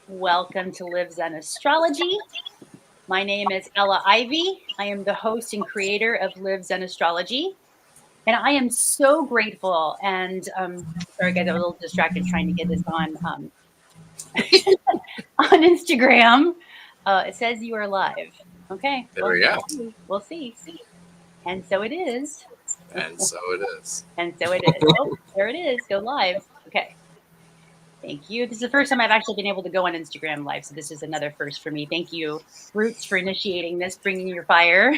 Welcome to livzenastrology. My name is Ella Ivy. I am the host and creator of livzenastrology. And I am so grateful. And sorry, guys, I was a little distracted trying to get this on on Instagram. It says you are live. Okay. There we go. We'll see. And so it is. And so it is. And so it is. Oh, there it is. Go live. Okay. Thank you. This is the first time I've actually been able to go on Instagram Live, so this is another first for me. Thank you, Roots, for initiating this, bringing your fire.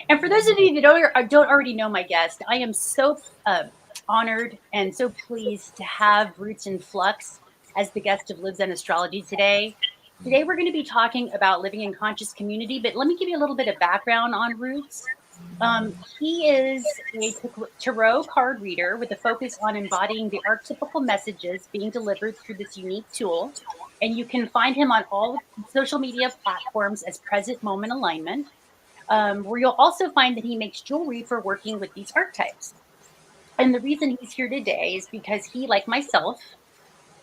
And for those of you that don't already know my guest, I am so honored and so pleased to have Roots in Flux as the guest of livzenastrology today. Today we're going to be talking about living in conscious community, but let me give you a little bit of background on Roots. He is a tarot card reader with a focus on embodying the archetypical messages being delivered through this unique tool. And you can find him on all social media platforms as Present Moment Alignment, where you'll also find that he makes jewelry for working with these archetypes. And the reason he's here today is because he, like myself,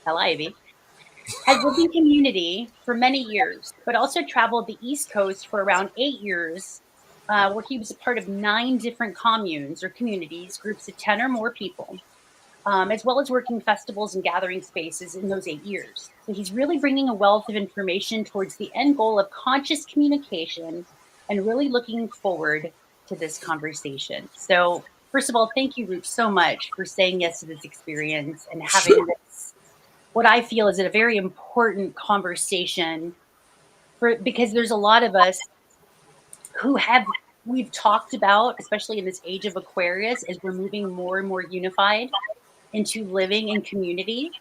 Ella Ivy, has lived in community for many years, but also traveled the East Coast for around 8 years, where he was a part of 9 different communes or communities, groups of 10 or more people, as well as working festivals and gathering spaces in those 8 years. So he's really bringing a wealth of information towards the end goal of conscious communication and really looking forward to this conversation. So first of all, thank you, Ruth, so much for saying yes to this experience and having this, what I feel is a very important conversation because there's a lot of us who we've talked about, especially in this age of Aquarius, as we're moving more and more unified into living in community.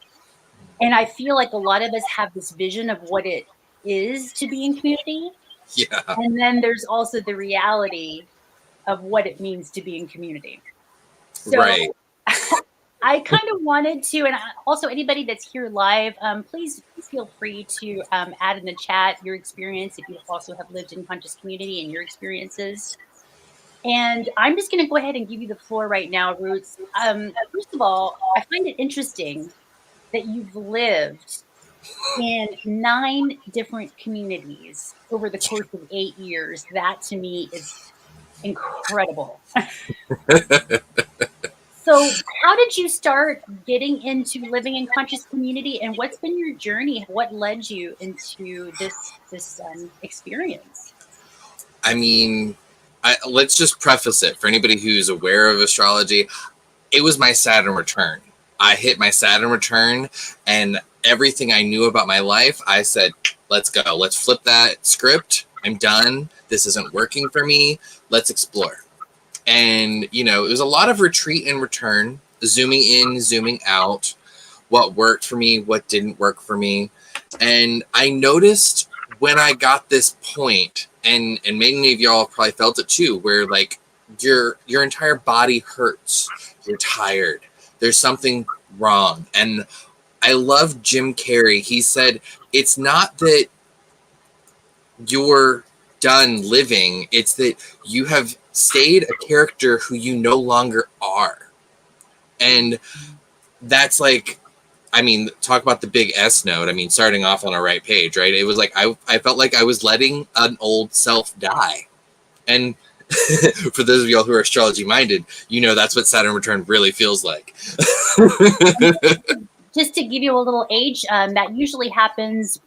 And I feel like a lot of us have this vision of what it is to be in community. Yeah. And then there's also the reality of what it means to be in community. So right. I kind of wanted to, and also anybody that's here live, please feel free to add in the chat your experience if you also have lived in conscious community and your experiences. And I'm just going to go ahead and give you the floor right now, Roots. First of all, I find it interesting that you've lived in 9 different communities over the course of 8 years. That to me is incredible. So how did you start getting into living in conscious community, and what's been your journey? What led you into this experience? I mean, let's just preface it for anybody who's aware of astrology. It was my Saturn return. I hit my Saturn return, and everything I knew about my life, I said, let's go. Let's flip that script. I'm done. This isn't working for me. Let's explore. And, you know, it was a lot of retreat and return, zooming in, zooming out, what worked for me, what didn't work for me. And I noticed when I got this point, and many of y'all probably felt it too, where like your entire body hurts. You're tired. There's something wrong. And I love Jim Carrey. He said, it's not that you're done living, it's that you have stayed a character who you no longer are. And that's like, I mean, talk about the big S note. I mean, starting off on a right page, right? It was like I felt like I was letting an old self die. And for those of y'all who are astrology minded, you know that's what Saturn return really feels like. Just to give you a little age, that usually happens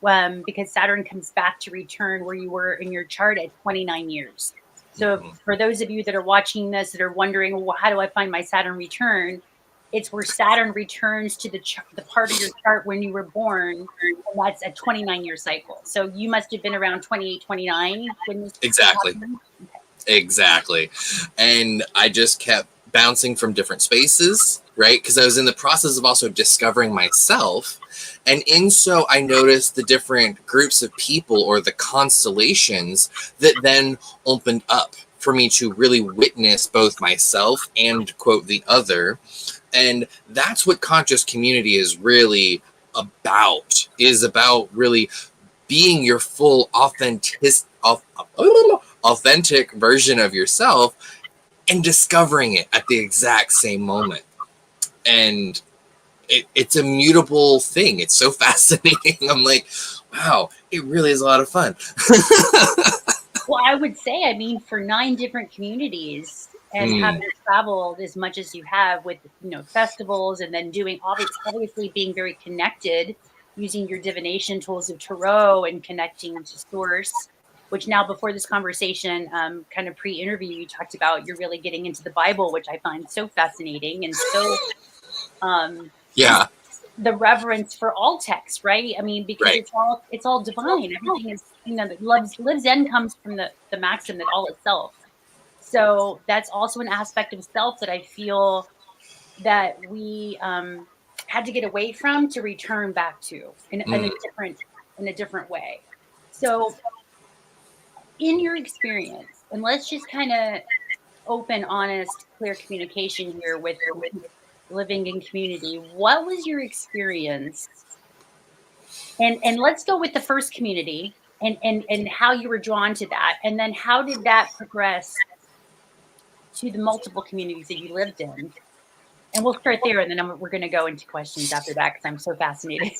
because Saturn comes back to return where you were in your chart at 29 years. So for those of you that are watching this that are wondering, well, how do I find my Saturn return? It's where Saturn returns to the part of your chart when you were born, and that's a 29-year cycle. So you must have been around 28, 29 when this Exactly. happened. Exactly. And I just kept bouncing from different spaces, right? Because I was in the process of also discovering myself. And in so I noticed the different groups of people or the constellations that then opened up for me to really witness both myself and, quote, the other. And that's what conscious community is really about, is about really being your full authentic version of yourself and discovering it at the exact same moment. And it's a mutable thing. It's so fascinating. I'm like, wow, it really is a lot of fun. Well, I would say, I mean, for 9 different communities and having traveled as much as you have with, festivals, and then doing obviously being very connected, using your divination tools of tarot and connecting to source, which now before this conversation, kind of pre-interview, you talked about you're really getting into the Bible, which I find so fascinating and so just Yeah, the reverence for all texts, right? I mean, because right. it's all divine. Everything is, that lives in comes from the maxim that all is self. So that's also an aspect of self that I feel that we had to get away from to return back to in a different way. So in your experience, and let's just kind of open, honest, clear communication here with living in community. What was your experience? And let's go with the first community and how you were drawn to that. And then how did that progress to the multiple communities that you lived in? And we'll start there, and then we're going to go into questions after that because I'm so fascinated.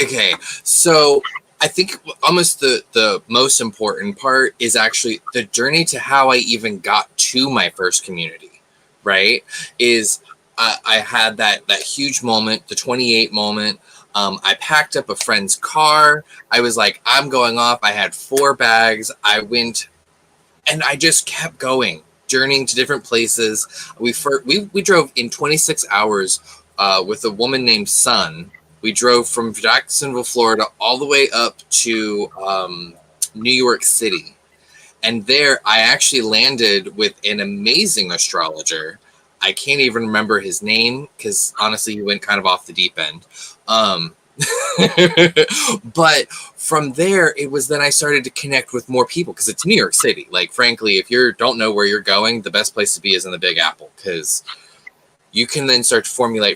Okay, so I think almost the most important part is actually the journey to how I even got to my first community, right? Is I had that huge moment, the 28 moment. I packed up a friend's car. I was like, I'm going off. I had 4 bags. I went, and I just kept going, journeying to different places. We drove in 26 hours with a woman named Sun. We drove from Jacksonville, Florida, all the way up to New York City. And there I actually landed with an amazing astrologer. I can't even remember his name because honestly, he went kind of off the deep end. But from there, it was then I started to connect with more people because it's New York City. Like, frankly, if you don't know where you're going, the best place to be is in the Big Apple because you can then start to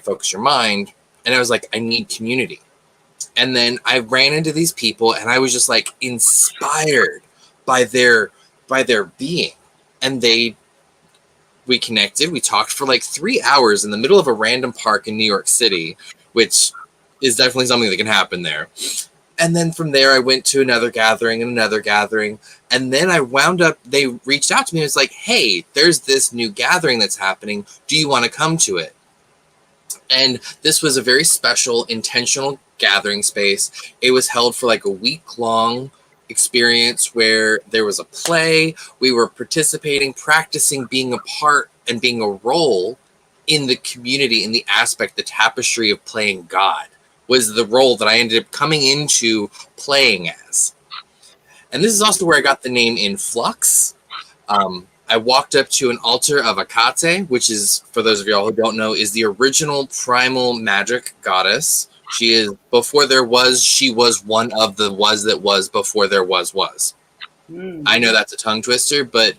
focus your mind. And I was like, I need community. And then I ran into these people and I was just like inspired by their being. And we connected. We talked for like 3 hours in the middle of a random park in New York City, which is definitely something that can happen there. And then from there, I went to another gathering and another gathering. And then I wound up, they reached out to me and was like, hey, there's this new gathering that's happening. Do you want to come to it? And this was a very special, intentional gathering space. It was held for like a week-long experience where there was a play. We were participating, practicing being a part and being a role in the community, in the aspect, the tapestry of playing God was the role that I ended up coming into playing as. And this is also where I got the name Influx. I walked up to an altar of Akate, which is, for those of y'all who don't know, is the original primal magic goddess. She is, before there was, she was one of the was that was before there was. I know that's a tongue twister, but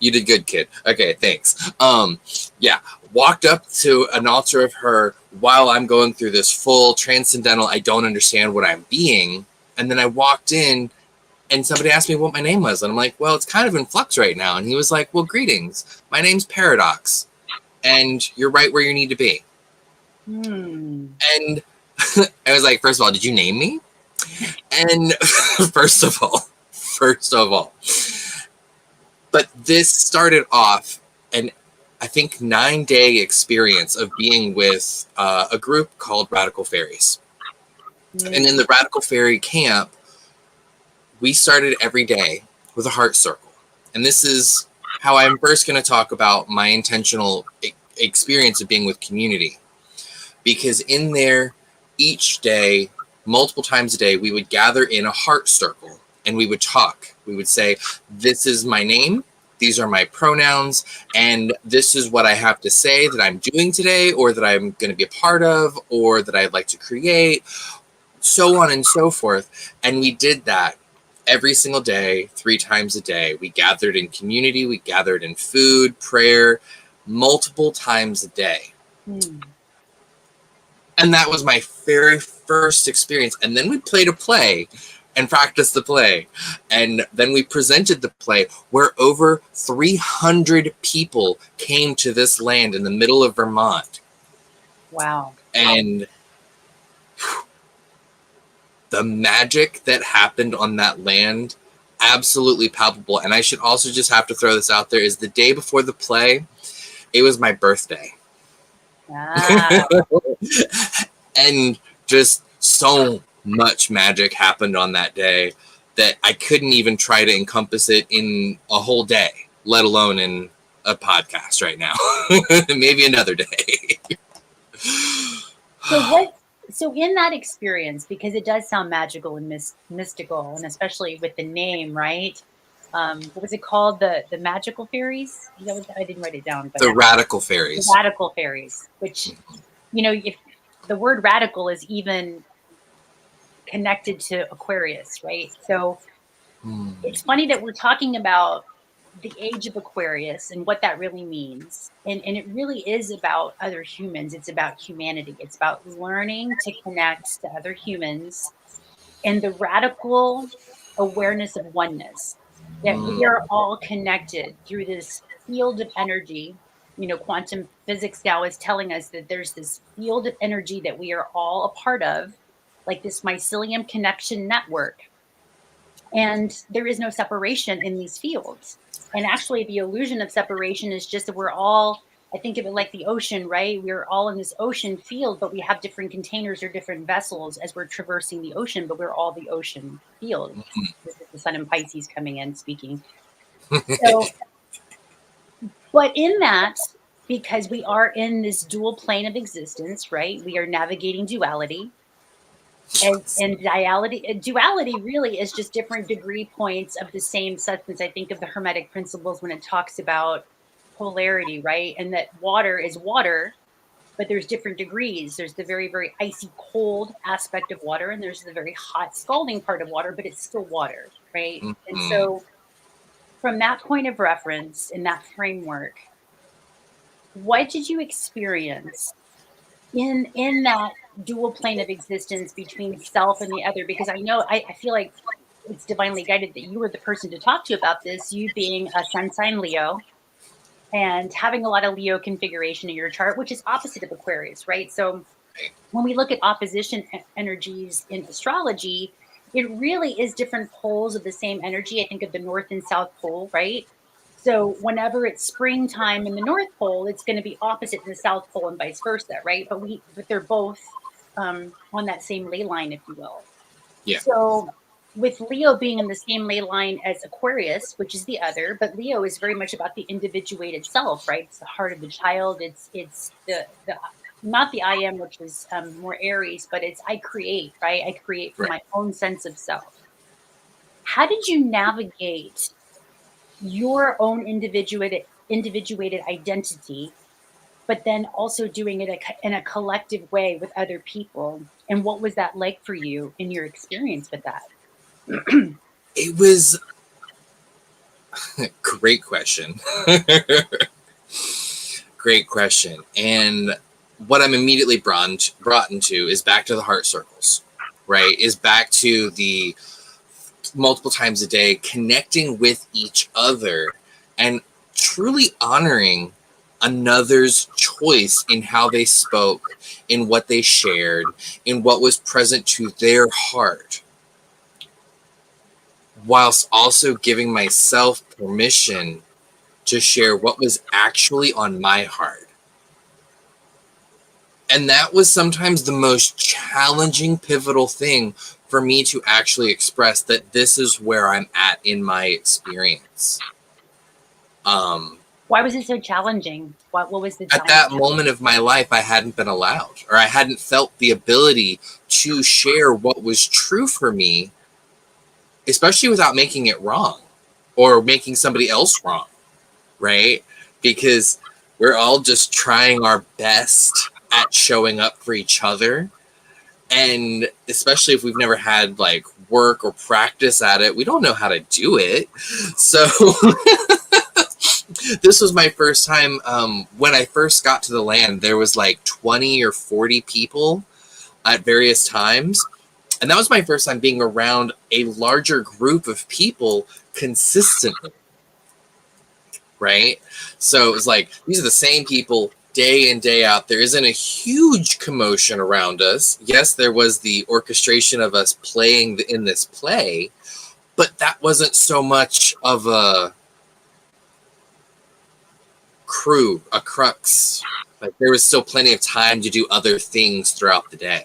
you did good, kid. Okay, thanks. Yeah, walked up to an altar of her while I'm going through this full transcendental, I don't understand what I'm being. And then I walked in and somebody asked me what my name was. And I'm like, well, it's kind of in flux right now. And he was like, well, greetings. My name's Paradox. And you're right where you need to be. And I was like, first of all, did you name me? And first of all. But this started off an, I think, 9-day experience of being with a group called Radical Fairies. And in the Radical Fairy camp, we started every day with a heart circle. And this is how I'm first going to talk about my intentional experience of being with community. Because in there, each day, multiple times a day, we would gather in a heart circle and we would talk. We would say, this is my name, these are my pronouns, and this is what I have to say that I'm doing today, or that I'm going to be a part of, or that I'd like to create, so on and so forth. And we did that every single day, 3 times a day. We gathered in community, we gathered in food, prayer, multiple times a day. And that was my very first experience. And then we played a play and practiced the play. And then we presented the play where over 300 people came to this land in the middle of Vermont. Wow. And the magic that happened on that land, absolutely palpable. And I should also just have to throw this out there, is the day before the play, it was my birthday. Ah. And just so much magic happened on that day that I couldn't even try to encompass it in a whole day, let alone in a podcast right now. Maybe another day. So in that experience, because it does sound magical and mystical, and especially with the name, right? What was it called? The magical fairies? I didn't write it down. But the radical fairies. The radical fairies, which, if the word radical is even connected to Aquarius, right? So it's funny that we're talking about the age of Aquarius and what that really means. And it really is about other humans. It's about humanity. It's about learning to connect to other humans and the radical awareness of oneness, that we are all connected through this field of energy. Quantum physics now is telling us that there's this field of energy that we are all a part of, like this mycelium connection network. And there is no separation in these fields. And actually, the illusion of separation is just that we're all, I think of it like the ocean, right? We're all in this ocean field, but we have different containers or different vessels as we're traversing the ocean, but we're all the ocean field. This is the sun in Pisces coming in speaking. So, but in that, because we are in this dual plane of existence, right? We are navigating duality. And duality really is just different degree points of the same substance. I think of the Hermetic principles when it talks about polarity, right? And that water is water, but there's different degrees. There's the very, very icy cold aspect of water, and there's the very hot scalding part of water, but it's still water, right? And so from that point of reference, in that framework, what did you experience in that dual plane of existence between self and the other? Because I feel like it's divinely guided that you were the person to talk to about this, you being a sun sign Leo and having a lot of Leo configuration in your chart, which is opposite of Aquarius, right? So when we look at opposition energies in astrology, it really is different poles of the same energy. I think of the North and South Pole, right? So whenever it's springtime in the North Pole, it's going to be opposite in the South Pole and vice versa, right? But they're both on that same ley line, if you will. Yeah. So with Leo being in the same ley line as Aquarius, which is the other, but Leo is very much about the individuated self, right? It's the heart of the child. It's the not the I am, which is more Aries, but it's I create, right? I create from my own sense of self. How did you navigate your own individuated identity, but then also doing it in a collective way with other people? And what was that like for you in your experience with that? It was great question. Great question. And what I'm immediately brought into is back to the heart circles, right? Is back to the multiple times a day connecting with each other and truly honoring another's choice in how they spoke, in what they shared, in what was present to their heart, whilst also giving myself permission to share what was actually on my heart. And that was sometimes the most challenging, pivotal thing for me to actually express that this is where I'm at in my experience. Why was it so challenging? What was the challenge? At that moment of my life, I hadn't been allowed, or I hadn't felt the ability to share what was true for me, especially without making it wrong or making somebody else wrong, right? Because we're all just trying our best at showing up for each other. And especially if we've never had like work or practice at it, we don't know how to do it. So this was my first time. When I first got to the land, there was like 20 or 40 people at various times. And that was my first time being around a larger group of people consistently, right? So it was like, these are the same people day in, day out. There isn't a huge commotion around us. Yes, there was the orchestration of us playing in this play, but that wasn't so much of a crew, a crux. Like, there was still plenty of time to do other things throughout the day.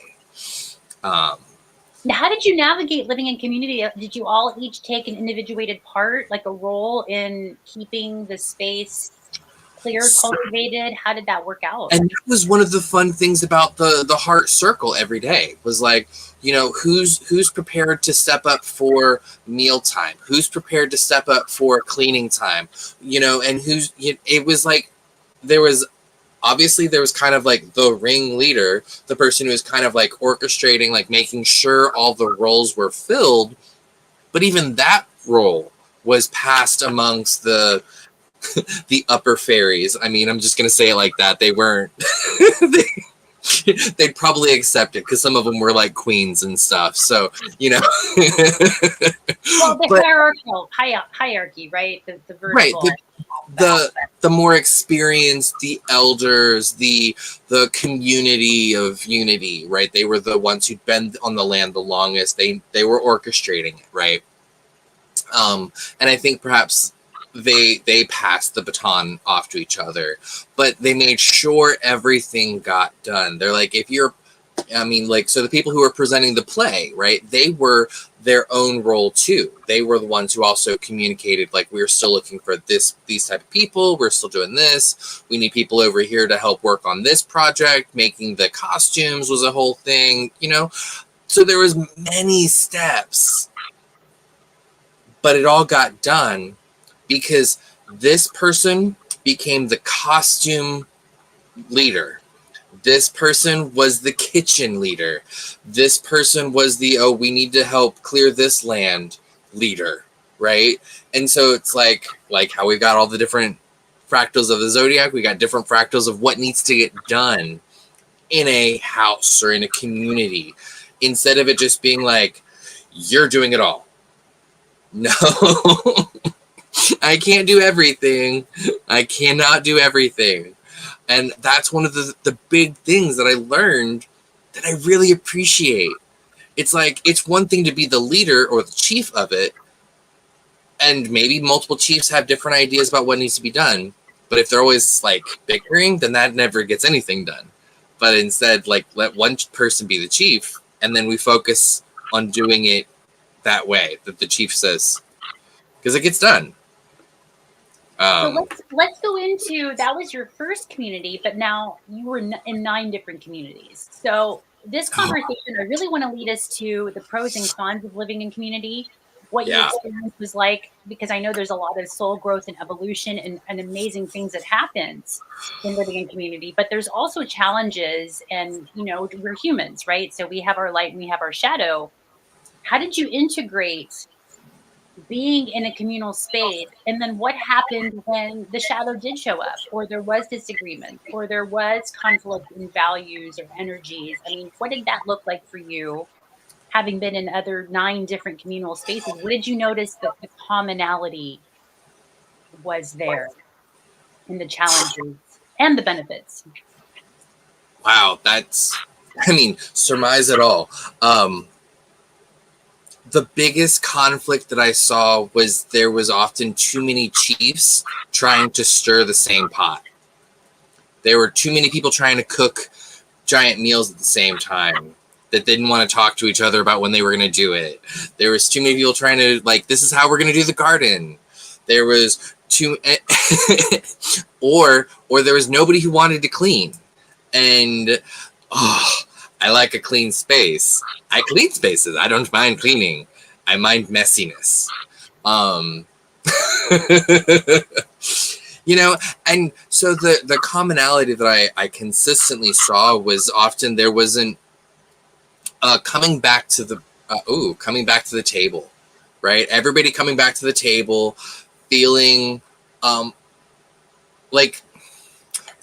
Now, how did you navigate living in community? Did you all each take an individuated part, like a role in keeping the space clear, cultivated? How did that work out? And that was one of the fun things about the heart circle every day, was like, you know, who's prepared to step up for mealtime, who's prepared to step up for cleaning time, you know, and it was like, there was kind of like the ring leader, the person who was kind of like orchestrating, like making sure all the roles were filled. But even that role was passed amongst the upper fairies. I mean, I'm just going to say it like that. They weren't, they'd probably accept it because some of them were like queens and stuff. So, you know. Well, the hierarchy, right? The vertical. Right. The more experienced, the elders, the community of unity, right? They were the ones who'd been on the land the longest. They were orchestrating it, right? And I think perhaps they passed the baton off to each other, but they made sure everything got done. They're like, so the people who were presenting the play, right, they were their own role too. They were the ones who also communicated, like, we're still looking for these type of people. We're still doing this. We need people over here to help work on this project. Making the costumes was a whole thing, you know? So there was many steps, but it all got done because this person became the costume leader. This person was the kitchen leader. This person was the, we need to help clear this land leader, right? And so it's like how we've got all the different fractals of the zodiac, we got different fractals of what needs to get done in a house or in a community, instead of it just being like, you're doing it all. No, I can't do everything. I cannot do everything. And that's one of the big things that I learned that I really appreciate. It's like, it's one thing to be the leader or the chief of it, and maybe multiple chiefs have different ideas about what needs to be done. But if they're always like bickering, then that never gets anything done. But instead, like, let one person be the chief, and then we focus on doing it that way that the chief says, because it gets done. So let's go into, that was your first community, but now you were in 9 different communities. So this conversation, I really want to lead us to the pros and cons of living in community, what your experience was like, because I know there's a lot of soul growth and evolution and amazing things that happens in living in community, but there's also challenges, and, you know, we're humans, right? So we have our light and we have our shadow. How did you integrate being in a communal space, and then what happened when the shadow did show up, or there was disagreement, or there was conflict in values or energies? I mean, what did that look like for you, having been in other 9 different communal spaces? What did you notice that the commonality was there in the challenges and the benefits? Wow, surmise it all. The biggest conflict that I saw was there was often too many chiefs trying to stir the same pot. There were too many people trying to cook giant meals at the same time that didn't want to talk to each other about when they were going to do it. There was too many people trying to, like, this is how we're going to do the garden. There was or there was nobody who wanted to clean. And, I like a clean space. I clean spaces. I don't mind cleaning. I mind messiness. You know, and so the commonality that I consistently saw was often there wasn't coming back to the table, right? Everybody coming back to the table, feeling like,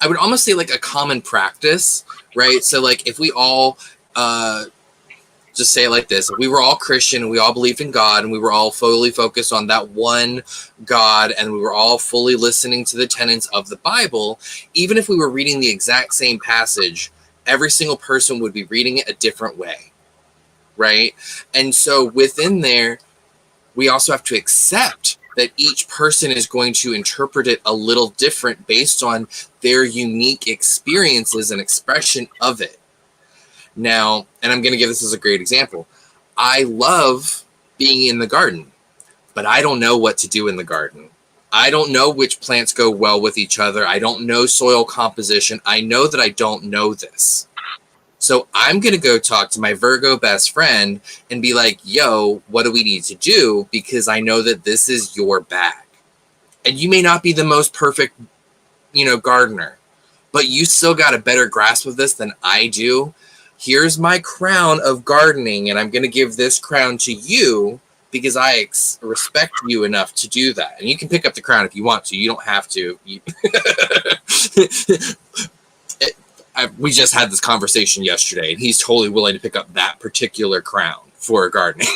I would almost say like a common practice, right? So like if we all just say it like this. If we were all Christian and we all believed in God and we were all fully focused on that one God and we were all fully listening to the tenets of the Bible, even if we were reading the exact same passage, every single person would be reading it a different way, right? And so within there, we also have to accept that each person is going to interpret it a little different based on their unique experiences and expression of it. Now, and I'm going to give this as a great example. I love being in the garden, but I don't know what to do in the garden. I don't know which plants go well with each other. I don't know soil composition. I know that I don't know this. So I'm going to go talk to my Virgo best friend and be like, yo, what do we need to do? Because I know that this is your bag. And you may not be the most perfect, gardener, but you still got a better grasp of this than I do. Here's my crown of gardening, and I'm going to give this crown to you because I respect you enough to do that. And you can pick up the crown if you want to. You don't have to. We just had this conversation yesterday, and he's totally willing to pick up that particular crown for gardening.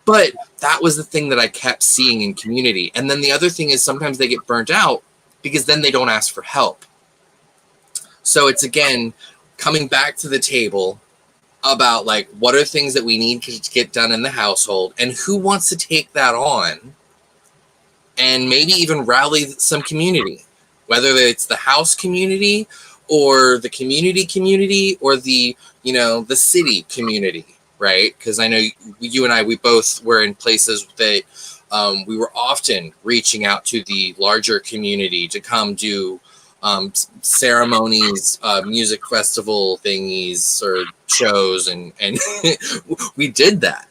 But that was the thing that I kept seeing in community. And then the other thing is sometimes they get burnt out because then they don't ask for help. So it's, again, coming back to the table about, like, what are things that we need to get done in the household and who wants to take that on, and maybe even rally some community, whether it's the house community or the community or the, the city community, right? Because I know you and I, we both were in places that we were often reaching out to the larger community to come do ceremonies, music festival thingies or shows, and we did that.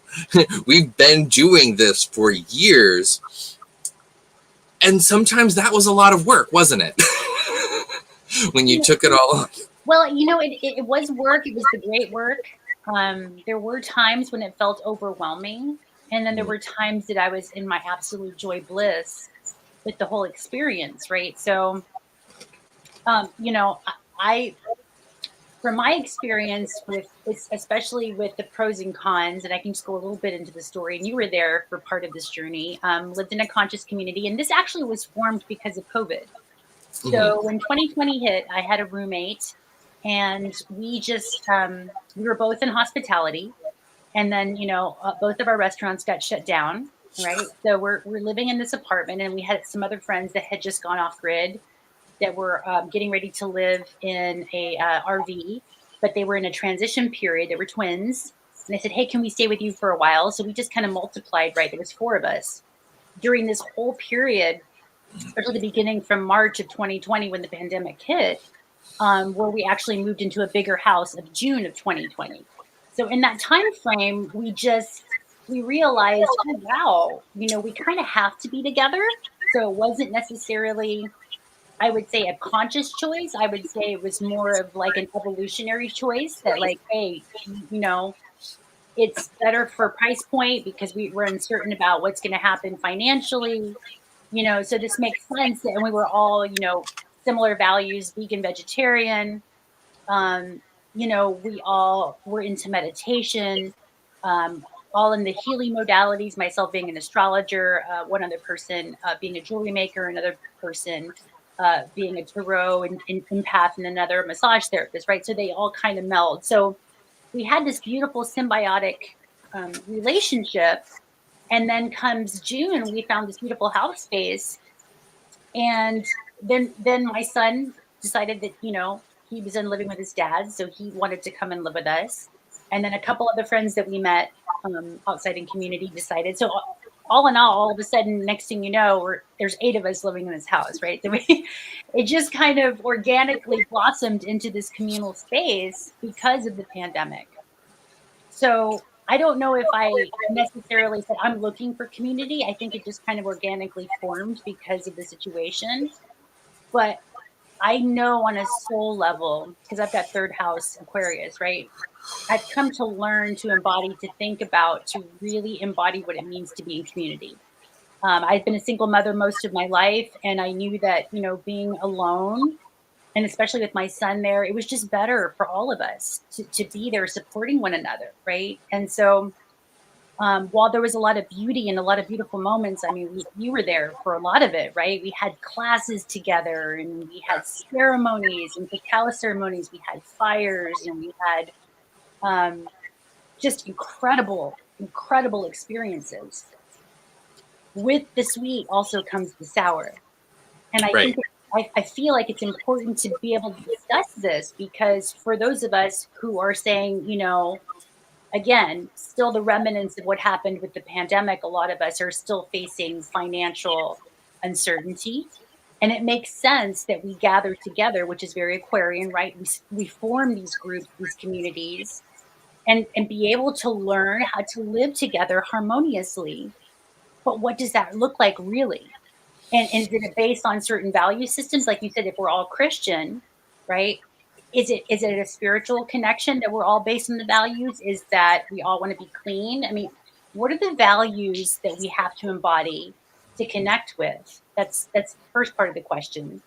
We've been doing this for years, and sometimes that was a lot of work, wasn't it? When you took it all on. Well, it was work. It was the great work. There were times when it felt overwhelming, and then there were times that I was in my absolute joy bliss with the whole experience, right? So I, from my experience with, especially with the pros and cons, and I can just go a little bit into the story, and you were there for part of this journey, lived in a conscious community, and this actually was formed because of COVID. So when 2020 hit, I had a roommate, and we just, we were both in hospitality, and then, both of our restaurants got shut down, right? So we're living in this apartment, and we had some other friends that had just gone off grid, that were getting ready to live in a RV, but they were in a transition period. They were twins. And I said, hey, can we stay with you for a while? So we just kind of multiplied, right? There was 4 of us during this whole period, especially the beginning from March of 2020 when the pandemic hit, where we actually moved into a bigger house of June of 2020. So in that time frame, we realized, oh, wow, we kind of have to be together. So it wasn't necessarily, I would say, a conscious choice. I would say it was more of like an evolutionary choice that, like, hey, it's better for price point because we're uncertain about what's going to happen financially, so this makes sense. And we were all, similar values, vegan, vegetarian. We all were into meditation, all in the healing modalities, myself being an astrologer, one other person being a jewelry maker, another person being a tarot and empath, and another massage therapist, right? So they all kind of meld. So we had this beautiful symbiotic relationship. And then comes June, we found this beautiful house space. And then my son decided that, he was in living with his dad, so he wanted to come and live with us. And then a couple other friends that we met outside in community decided. So all in all of a sudden, next thing you know, there's 8 of us living in this house, right? So it just kind of organically blossomed into this communal space because of the pandemic. So I don't know if I necessarily said I'm looking for community. I think it just kind of organically formed because of the situation. But I know on a soul level, because I've got 3rd house Aquarius, right? I've come to learn to embody, to think about, to really embody what it means to be in community. I've been a single mother most of my life, and I knew that, being alone And especially with my son there, it was just better for all of us to be there supporting one another, right? And so while there was a lot of beauty and a lot of beautiful moments, I mean, we were there for a lot of it, right? We had classes together and we had ceremonies and cacao ceremonies. We had fires and we had um, just incredible, incredible experiences. With the sweet also comes the sour. And I Right. think I feel like it's important to be able to discuss this because for those of us who are saying, again, still the remnants of what happened with the pandemic, a lot of us are still facing financial uncertainty. And it makes sense that we gather together, which is very Aquarian, right? We form these groups, these communities, and be able to learn how to live together harmoniously. But what does that look like really? And is it based on certain value systems? Like you said, if we're all Christian, right? Is it a spiritual connection that we're all based on the values? Is that we all want to be clean? I mean, what are the values that we have to embody to connect with? That's the first part of the question.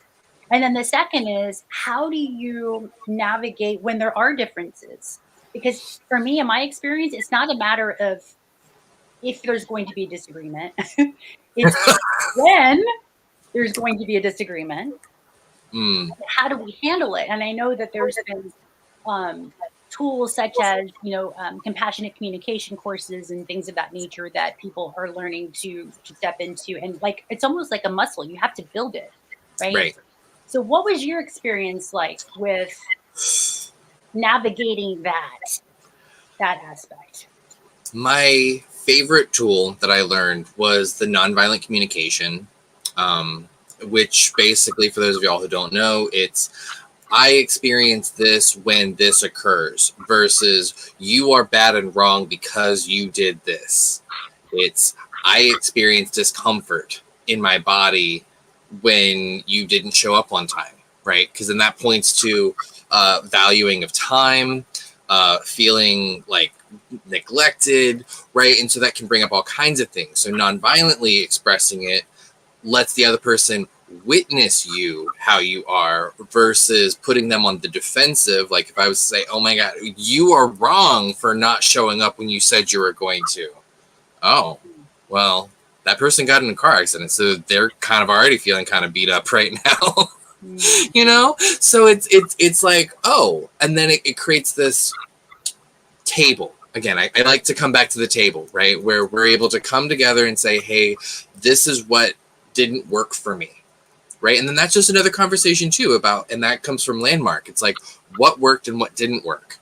And then the second is how do you navigate when there are differences? Because for me, in my experience, it's not a matter of if there's going to be disagreement. It's when there's going to be a disagreement. Mm, How do we handle it? And I know that there's been um, tools such as, compassionate communication courses and things of that nature that people are learning to step into. And like, it's almost like a muscle. You have to build it, right? right. So what was your experience like with navigating that aspect? My favorite tool that I learned was the nonviolent communication, which basically, for those of y'all who don't know, it's I experience this when this occurs versus you are bad and wrong because you did this. It's I experience discomfort in my body when you didn't show up on time, right? Because then that points to valuing of time, feeling like neglected, right? And so that can bring up all kinds of things. So non-violently expressing it lets the other person witness you how you are versus putting them on the defensive. Like if I was to say, oh my God, you are wrong for not showing up when you said you were going to. Oh, well, that person got in a car accident. So they're kind of already feeling kind of beat up right now. So it's like, oh, and then it creates this table again. I like to come back to the table, right, where we're able to come together and say, hey, this is what didn't work for me, right? And then that's just another conversation too about, and that comes from Landmark. It's like what worked and what didn't work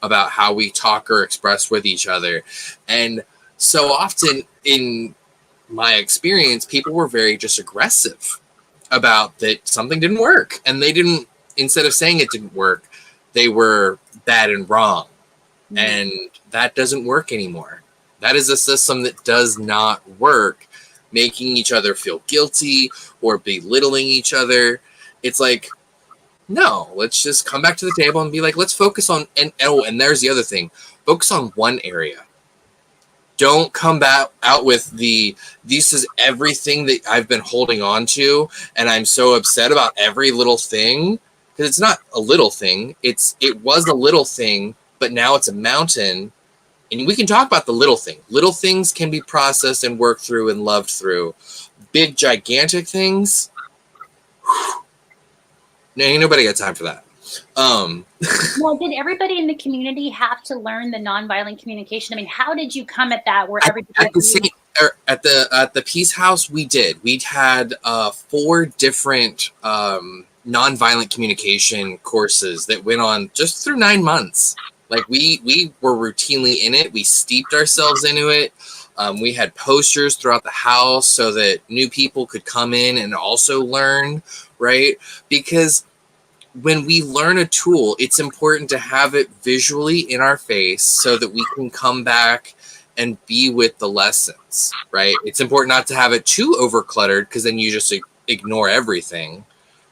about how we talk or express with each other. And so often in my experience, people were very just aggressive about that something didn't work, and they didn't, instead of saying it didn't work, they were bad and wrong. And that doesn't work anymore. That is a system that does not work, making each other feel guilty or belittling each other. It's like, no, let's just come back to the table and be like, let's focus on, and there's the other thing, focus on one area. Don't come back out with this is everything that I've been holding on to, and I'm so upset about every little thing. Because it's not a little thing. It was a little thing, but now it's a mountain. And we can talk about the little thing. Little things can be processed and worked through and loved through. Big, gigantic things, no, ain't nobody got time for that. Well, did everybody in the community have to learn the nonviolent communication? I mean, how did you come at that where everybody at the Peace House, we'd had 4 different nonviolent communication courses that went on just through 9 months. Like we were routinely in it. We steeped ourselves into it. We had posters throughout the house so that new people could come in and also learn, right? Because when we learn a tool, it's important to have it visually in our face so that we can come back and be with the lessons, right? It's important not to have it too overcluttered because then you just ignore everything,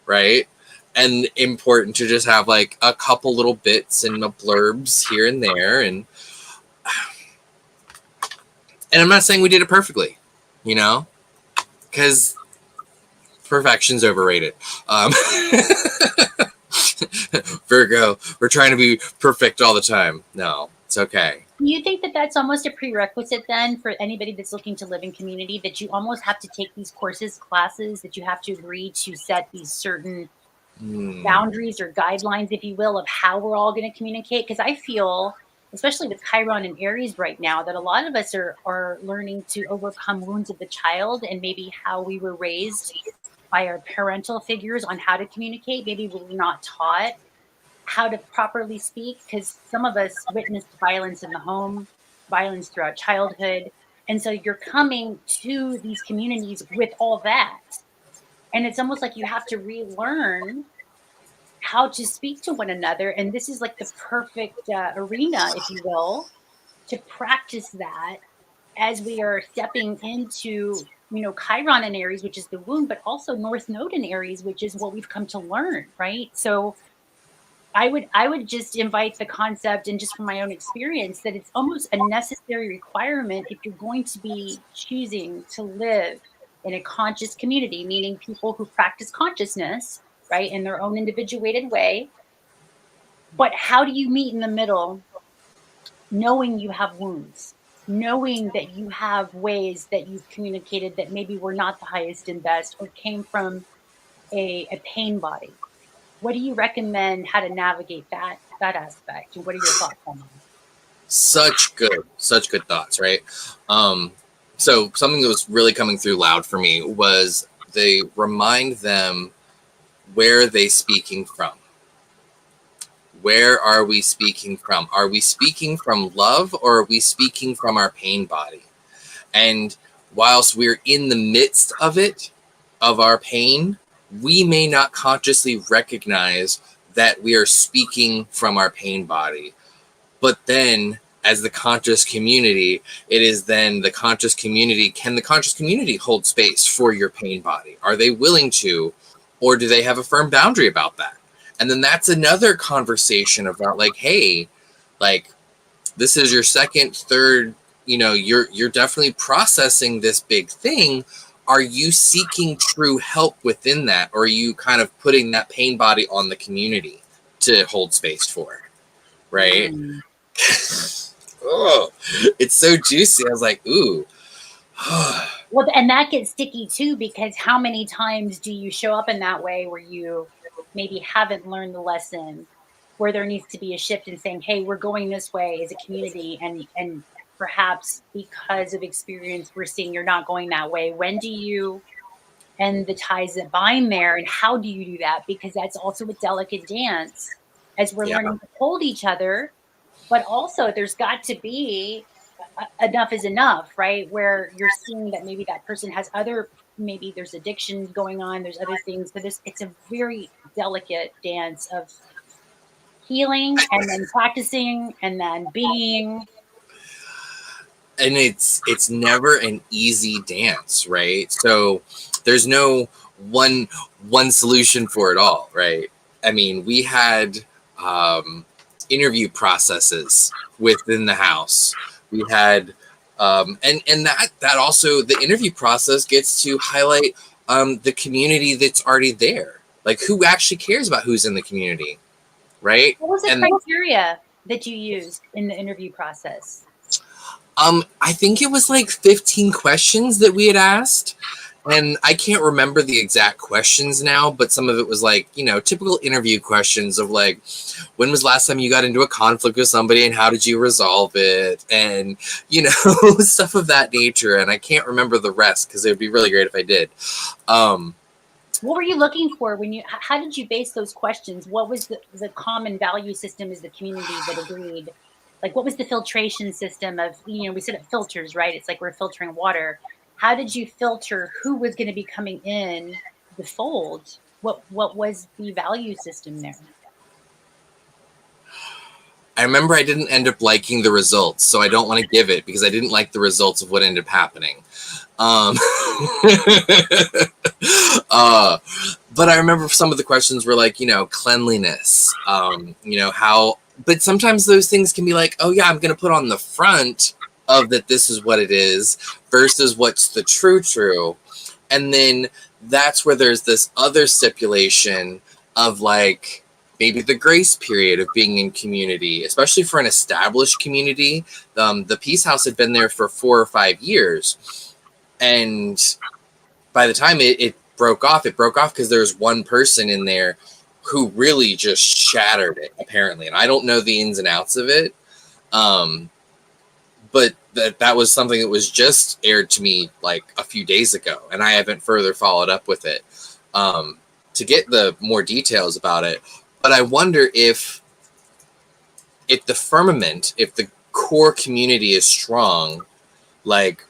right? And important to just have like a couple little bits and blurbs here and there. And I'm not saying we did it perfectly, because perfection's overrated. Virgo, we're trying to be perfect all the time. No, it's okay. Do you think that that's almost a prerequisite then for anybody that's looking to live in community, that you almost have to take these courses, classes, that you have to agree to set these certain boundaries or guidelines, if you will, of how we're all going to communicate? Because I feel, especially with Chiron and Aries right now, that a lot of us are learning to overcome wounds of the child and maybe how we were raised by our parental figures on how to communicate. Maybe we were not taught how to properly speak, because some of us witnessed violence in the home, violence throughout childhood. And so you're coming to these communities with all that. And it's almost like you have to relearn how to speak to one another. And this is like the perfect arena, if you will, to practice that as we are stepping into, Chiron in Aries, which is the wound, but also North Node in Aries, which is what we've come to learn, right? So I would just invite the concept, and just from my own experience, that it's almost a necessary requirement if you're going to be choosing to live in a conscious community, meaning people who practice consciousness, right, in their own individuated way. But how do you meet in the middle, knowing you have wounds, knowing that you have ways that you've communicated that maybe were not the highest and best or came from a pain body? What do you recommend how to navigate that aspect? And what are your thoughts on that? Such good thoughts, right? So something that was really coming through loud for me was they remind them, where are they speaking from? Where are we speaking from? Are we speaking from love, or are we speaking from our pain body? And whilst we're in the midst of it, of our pain, we may not consciously recognize that we are speaking from our pain body. But then, as the conscious community, it is then the conscious community. Can the conscious community hold space for your pain body? Are they willing to, or do they have a firm boundary about that? And then that's another conversation about, like, hey, like, this is your second, third, you're definitely processing this big thing. Are you seeking true help within that? Or are you kind of putting that pain body on the community to hold space for? Right? Oh, it's so juicy. I was like, ooh. Well, and that gets sticky too, because how many times do you show up in that way where you maybe haven't learned the lesson, where there needs to be a shift in saying, hey, we're going this way as a community, and perhaps because of experience, we're seeing you're not going that way. When do you end the ties that bind there, and how do you do that? Because that's also a delicate dance as we're learning to hold each other. But also there's got to be enough is enough, right? Where you're seeing that maybe that person has maybe there's addiction going on, there's other things, but it's a very delicate dance of healing and then practicing and then being. And it's never an easy dance, right? So there's no one solution for it all, right? I mean, we had interview processes within the house. We had and that also, the interview process gets to highlight the community that's already there. Like, who actually cares about who's in the community, right? What was the criteria that you used in the interview process? I think it was like 15 questions that we had asked. And I can't remember the exact questions now, but some of it was like, typical interview questions of like, when was last time you got into a conflict with somebody and how did you resolve it? And, stuff of that nature. And I can't remember the rest because it would be really great if I did. What were you looking for how did you base those questions? What was the common value system as the community that agreed? Like, what was the filtration system of, we said it filters, right? It's like we're filtering water. How did you filter who was going to be coming in the fold? What was the value system there? I remember I didn't end up liking the results, so I don't want to give it because I didn't like the results of what ended up happening. But I remember some of the questions were like, cleanliness, how, but sometimes those things can be like, oh yeah, I'm going to put on the front of that this is what it is versus what's the true. And then that's where there's this other stipulation of like, maybe the grace period of being in community, especially for an established community. The Peace House had been there for 4 or 5 years. And by the time it broke off because there's one person in there who really just shattered it, apparently. And I don't know the ins and outs of it. But that was something that was just aired to me like a few days ago, and I haven't further followed up with it to get the more details about it. But I wonder if the firmament, if the core community is strong, like,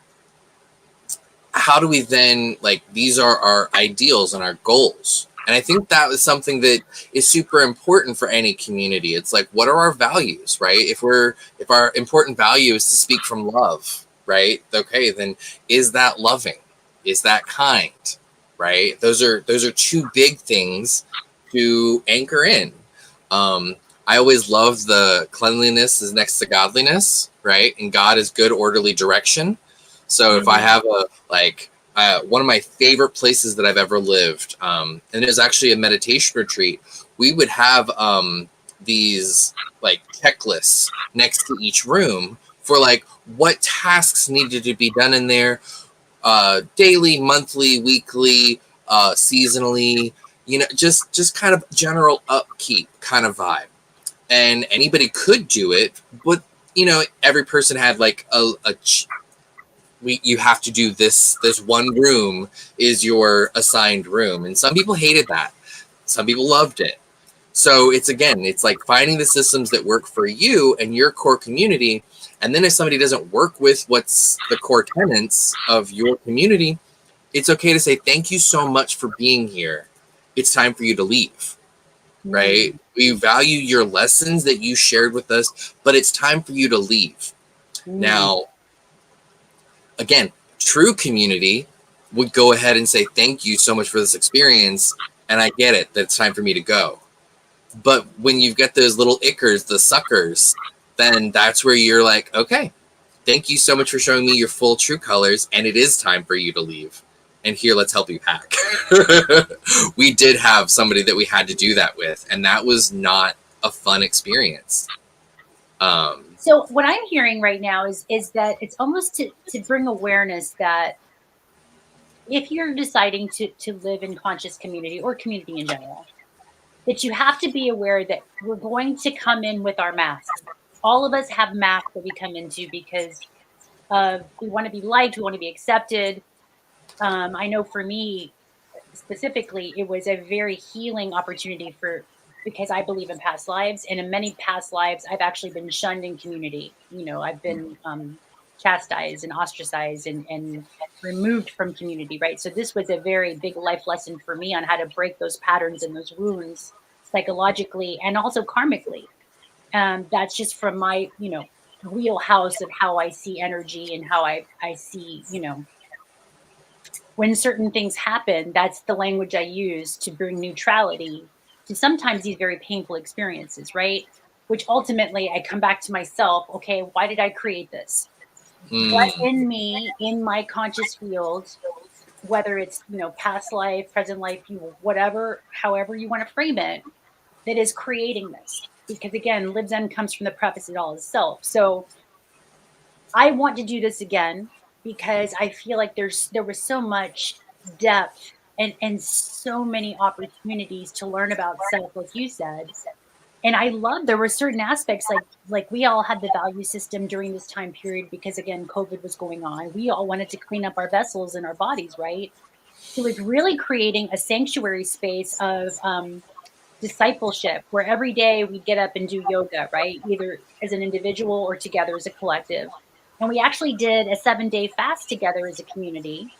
how do we then, like, these are our ideals and our goals. And I think that was something that is super important for any community. It's like, what are our values, right? If our important value is to speak from love, right? Okay, then is that loving? Is that kind? Right? Those are 2 big things to anchor in. I always love the cleanliness is next to godliness, right? And God is good, orderly direction. So if I have one of my favorite places that I've ever lived, and it was actually a meditation retreat, we would have these like checklists next to each room for like what tasks needed to be done in there, daily, monthly, weekly, seasonally, just kind of general upkeep kind of vibe. And anybody could do it, but every person had like you have to do this one room is your assigned room. And some people hated that. Some people loved it. So it's like finding the systems that work for you and your core community. And then if somebody doesn't work with what's the core tenets of your community, it's okay to say, thank you so much for being here. It's time for you to leave, right? We value your lessons that you shared with us, but it's time for you to leave. Now, again, true community would go ahead and say, thank you so much for this experience. And I get it, that it's time for me to go. But when you've got those little ickers, the suckers, then that's where you're like, okay, thank you so much for showing me your full true colors. And it is time for you to leave. And here, let's help you pack. We did have somebody that we had to do that with. And that was not a fun experience. So what I'm hearing right now is that it's almost to bring awareness that if you're deciding to live in conscious community or community in general, that you have to be aware that we're going to come in with our masks. All of us have masks that we come into because we want to be liked, we want to be accepted. I know for me specifically, it was a very healing opportunity because I believe in past lives, and in many past lives, I've actually been shunned in community. I've been chastised and ostracized and removed from community, right? So this was a very big life lesson for me on how to break those patterns and those wounds psychologically and also karmically. That's just from my, wheelhouse of how I see energy and how I see, when certain things happen, that's the language I use to bring neutrality to sometimes these very painful experiences, right? Which ultimately I come back to myself. Okay, why did I create this? What in me, in my conscious field, whether it's, past life, present life, whatever, however you want to frame it, that is creating this? Because again, Live Zen comes from the preface it all itself. So I want to do this again because I feel like there was so much depth and so many opportunities to learn about self, like you said. And I love there were certain aspects like we all had the value system during this time period because again, COVID was going on. We all wanted to clean up our vessels and our bodies, right? So it's really creating a sanctuary space of discipleship where every day we get up and do yoga, right? Either as an individual or together as a collective. And we actually did a 7-day fast together as a community,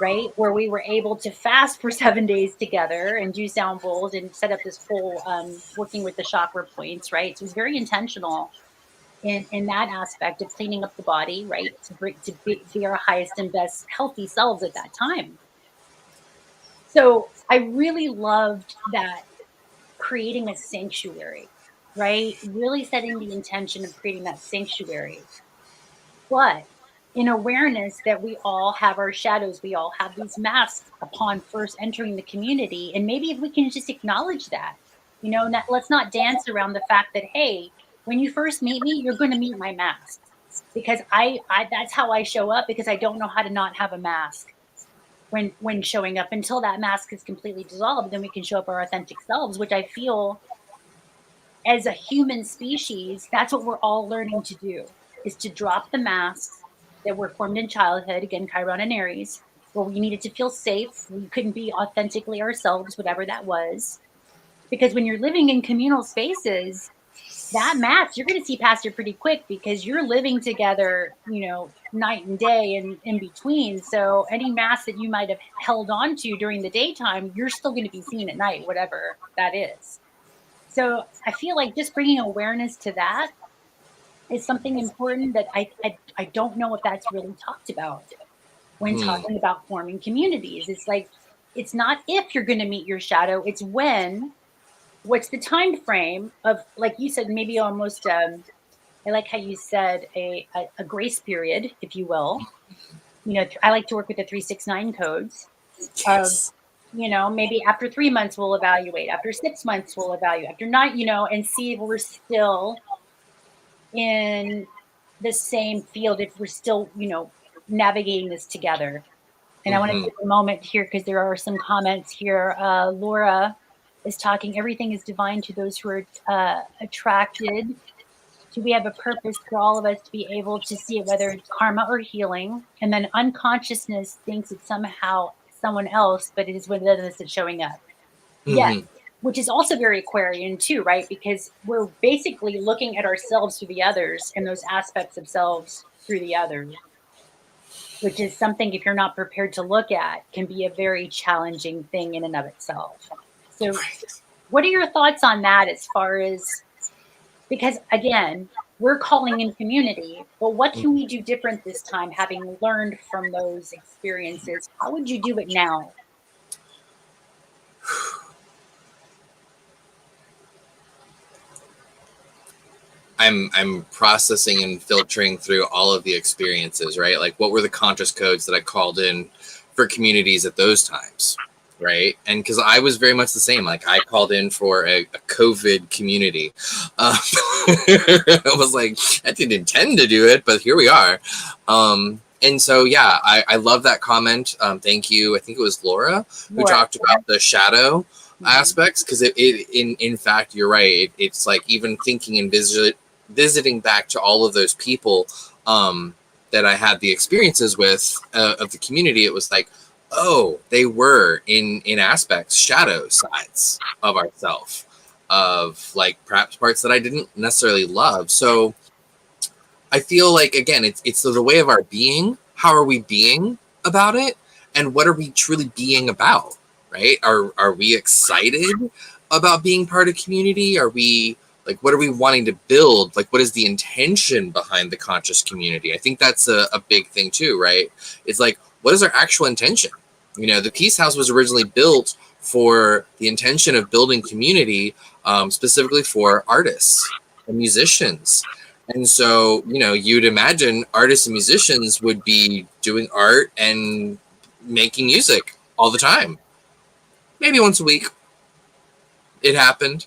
right? Where we were able to fast for 7 days together and do sound bowls and set up this whole working with the chakra points, right? So it was very intentional in that aspect of cleaning up the body, right? To be our highest and best healthy selves at that time. So I really loved that, creating a sanctuary, right? Really setting the intention of creating that sanctuary. But in awareness that we all have our shadows, we all have these masks upon first entering the community. And maybe if we can just acknowledge that, You know, let's not dance around the fact that, hey, when you first meet me, you're going to meet my mask, because I that's how I show up, because I don't know how to not have a mask when showing up until that mask is completely dissolved. Then we can show up our authentic selves, which I feel as a human species, that's what we're all learning to do, is to drop the masks that were formed in childhood, again, Chiron and Aries, where we needed to feel safe. We couldn't be authentically ourselves, whatever that was. Because when you're living in communal spaces, that mask, you're going to see past it pretty quick, because you're living together, you know, night and day and in between. So any mask that you might have held on to during the daytime, you're still going to be seen at night, whatever that is. So I feel like just bringing awareness to that is something important that I don't know if that's really talked about when Hmm. talking about forming communities. It's like, it's not if you're going to meet your shadow, it's when. What's the time frame of, like you said, maybe almost I like how you said a grace period, if you will. You know, I like to work with the 369 codes of, Yes. you know, maybe after 3 months we'll evaluate, after 6 months we'll evaluate, after nine, you know, and see if we're still in the same field, if we're still, you know, navigating this together. And I want to Hmm. take a moment here, because there are some comments here. Laura is talking, everything is divine to those who are attracted. Do we have a purpose for all of us to be able to see it, whether it's karma or healing? And then unconsciousness thinks it's somehow someone else, but it is within us that's showing up. Yes, Hmm. which is also very Aquarian too, right? Because we're basically looking at ourselves through the others, and those aspects of selves through the others, which is something, if you're not prepared to look at, can be a very challenging thing in and of itself. So, what are your thoughts on that, as far as, because again, we're calling in community, but what can we do different this time, having learned from those experiences? How would you do it now? I'm processing and filtering through all of the experiences, right? Like, what were the conscious codes that I called in for communities at those times, right? And because I was very much the same, like I called in for a COVID community. I was like, I didn't intend to do it, but here we are. And so, yeah, I love that comment. Thank you. I think it was Laura who Laura. talked about the shadow Mhm. aspects, because in fact, you're right. It's like, even thinking and visiting back to all of those people that I had the experiences with of the community. It was like, oh, they were in aspects shadow sides of ourself, of like perhaps parts that I didn't necessarily love. So I feel like, again, it's the way of our being. How are we being about it, and what are we truly being about? Right? Are we excited about being part of community? Are we like, what are we wanting to build? Like, what is the intention behind the conscious community? I think that's a big thing too, right? It's like, what is our actual intention? You know, the Peace House was originally built for the intention of building community, specifically for artists and musicians. And so, you know, you'd imagine artists and musicians would be doing art and making music all the time. Maybe once a week it happened.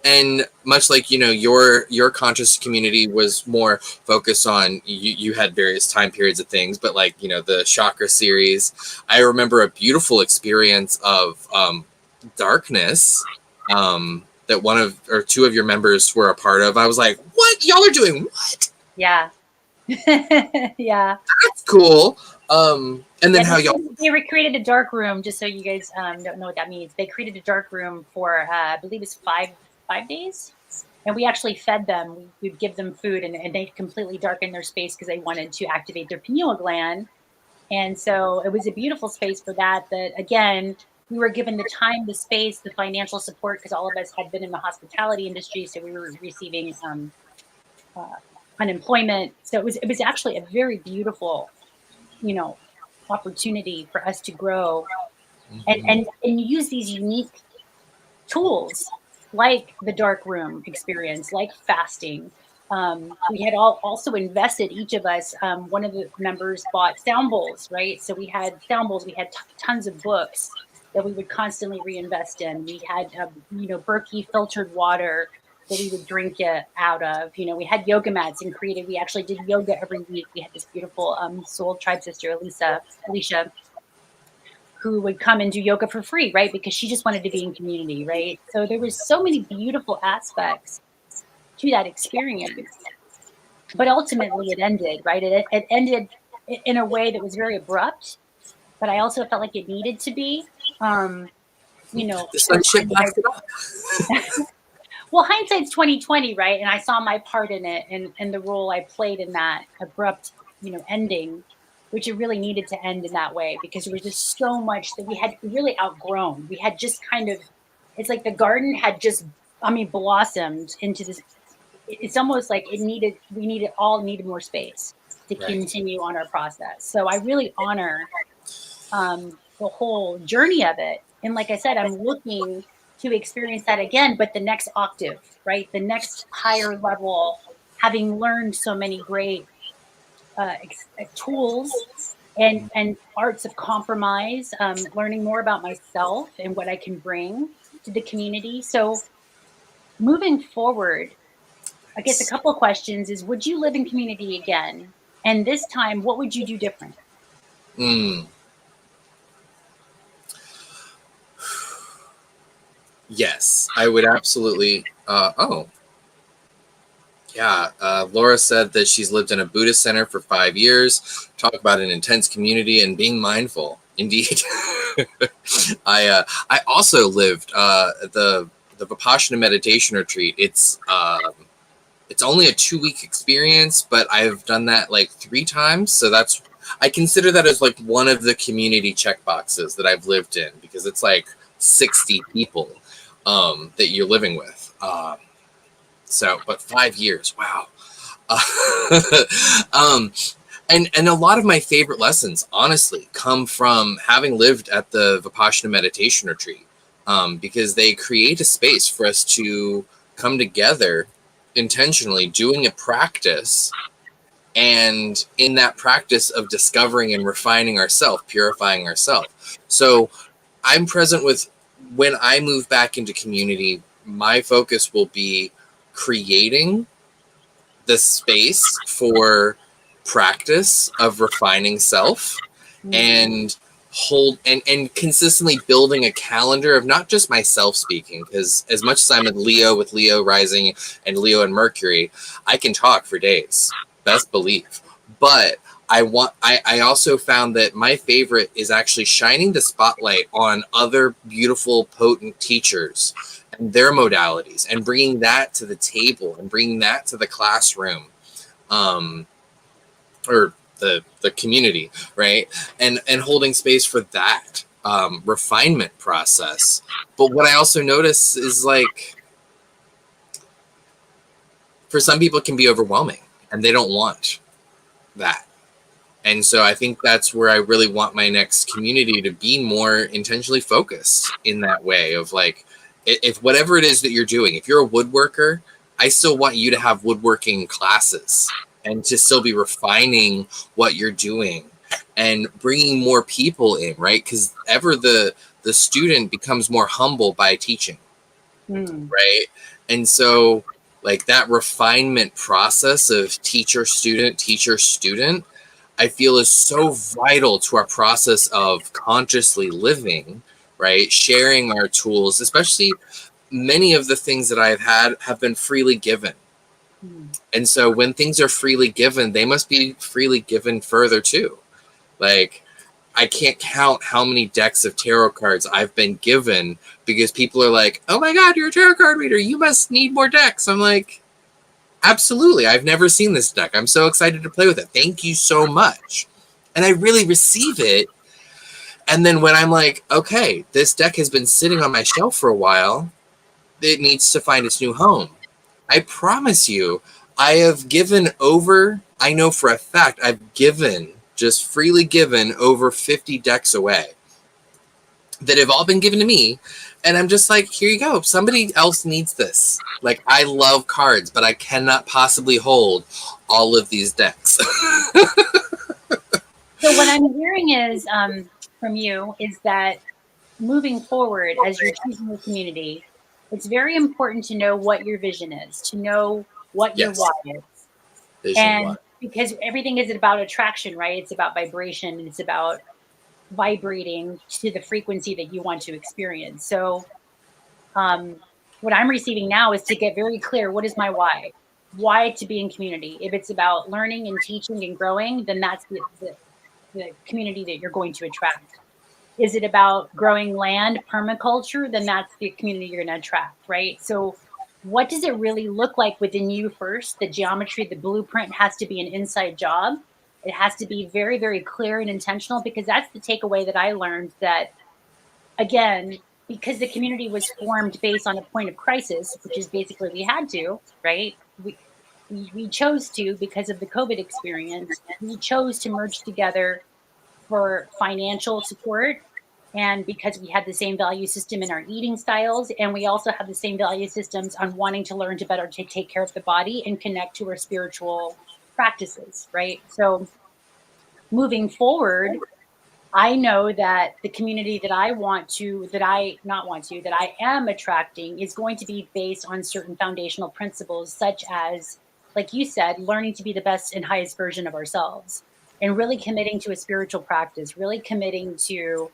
And much like, you know, your conscious community was more focused on, you had various time periods of things, but like, you know, the chakra series, I remember a beautiful experience of darkness, that one of or two of your members were a part of. I was like, what, y'all are doing what? Yeah. Yeah. That's cool. And Yeah, then how y'all. they recreated a dark room. Just so you guys don't know what that means, they created a dark room for I believe it's 5 days, and we actually fed them. We'd give them food, and they completely darkened their space because they wanted to activate their pineal gland. And so it was a beautiful space for that. That again, we were given the time, the space, the financial support, because all of us had been in the hospitality industry, so we were receiving uh, unemployment. So it was actually a very beautiful, you know, opportunity for us to grow and Mhm. and use these unique tools, like the dark room experience, like fasting. We had all also invested, each of us, one of the members bought sound bowls, right? So we had sound bowls, we had tons of books, that we would constantly reinvest in. We had, Berkey filtered water that we would drink it out of. We had yoga mats and created. We actually did yoga every week. We had this beautiful soul tribe sister, Alicia, who would come and do yoga for free, right? Because she just wanted to be in community, right? So there was so many beautiful aspects to that experience, but ultimately it ended, right? It ended in a way that was very abrupt, but I also felt like it needed to be. The sunship lasted up. Well, hindsight's 2020, right? And I saw my part in it and the role I played in that abrupt, ending, which it really needed to end in that way because there was just so much that we had really outgrown. We had just kind of, it's like the garden had just, blossomed into this. It's almost like we needed more space to Right. continue on our process. So I really honor the whole journey of it. And like I said, I'm looking to experience that again, but the next octave, right? The next higher level, having learned so many great tools and arts of compromise, learning more about myself and what I can bring to the community. So moving forward, I guess a couple of questions is, would you live in community again? And this time, what would you do different? Mm. Yes, I would absolutely. Laura said that she's lived in a Buddhist center for 5 years. Talk about an intense community and being mindful. Indeed, I also lived at the Vipassana meditation retreat. It's only a 2-week experience, but I've done that like 3 times. So I consider that as like one of the community check boxes that I've lived in because it's like 60 people that you're living with. But 5 years, wow. And a lot of my favorite lessons, honestly, come from having lived at the Vipassana meditation retreat, because they create a space for us to come together intentionally, doing a practice, and in that practice of discovering and refining ourselves, purifying ourselves. So I'm present with, when I move back into community, my focus will be creating the space for practice of refining self and and consistently building a calendar of not just myself speaking, because as much as I'm in Leo with Leo rising and Leo and Mercury, I can talk for days, best believe. But I also found that my favorite is actually shining the spotlight on other beautiful, potent teachers and their modalities and bringing that to the table and bringing that to the classroom, or the community, right? And holding space for that refinement process. But what I also notice is, like, for some people it can be overwhelming and they don't want that. And so I think that's where I really want my next community to be more intentionally focused in that way of, like, if whatever it is that you're doing, if you're a woodworker, I still want you to have woodworking classes and to still be refining what you're doing and bringing more people in, right? Because the student becomes more humble by teaching, right? And so, like, that refinement process of teacher, student, I feel is so vital to our process of consciously living, right? Sharing our tools, especially many of the things that I've had have been freely given. And so when things are freely given, they must be freely given further too. Like, I can't count how many decks of tarot cards I've been given because people are like, oh my God, you're a tarot card reader, you must need more decks. I'm like, absolutely. I've never seen this deck. I'm so excited to play with it. Thank you so much. And I really receive it. And then when I'm like, okay, this deck has been sitting on my shelf for a while, it needs to find its new home. I promise you, I have given over, I know for a fact, I've given, just freely given, over 50 decks away that have all been given to me. And I'm just like, here you go. Somebody else needs this. Like, I love cards, but I cannot possibly hold all of these decks. So what I'm hearing is from you is that moving forward, as you're choosing a community, it's very important to know what your vision is, to know what your Yes. why is. Vision And what? because everything is about attraction, right? It's about vibration, and it's about vibrating to the frequency that you want to experience. So, um, what I'm receiving now is to get very clear, what is my why? Why to be in community? If it's about learning and teaching and growing, then that's the community that you're going to attract. Is it about growing land, permaculture? Then that's the community you're going to attract, right? So, what does it really look like within you first? The geometry, the blueprint has to be an inside job. It has to be very, very clear and intentional, because that's the takeaway that I learned, that, again, because the community was formed based on a point of crisis, which is basically we had to, right? We chose to, because of the COVID experience, we chose to merge together for financial support, and because we had the same value system in our eating styles, and we also have the same value systems on wanting to learn to better to take care of the body and connect to our spiritual practices, right? So moving forward, I know that the community that I want to, that I not want to, that I am attracting is going to be based on certain foundational principles, such as, like you said, learning to be the best and highest version of ourselves, and really committing to a spiritual practice, really committing to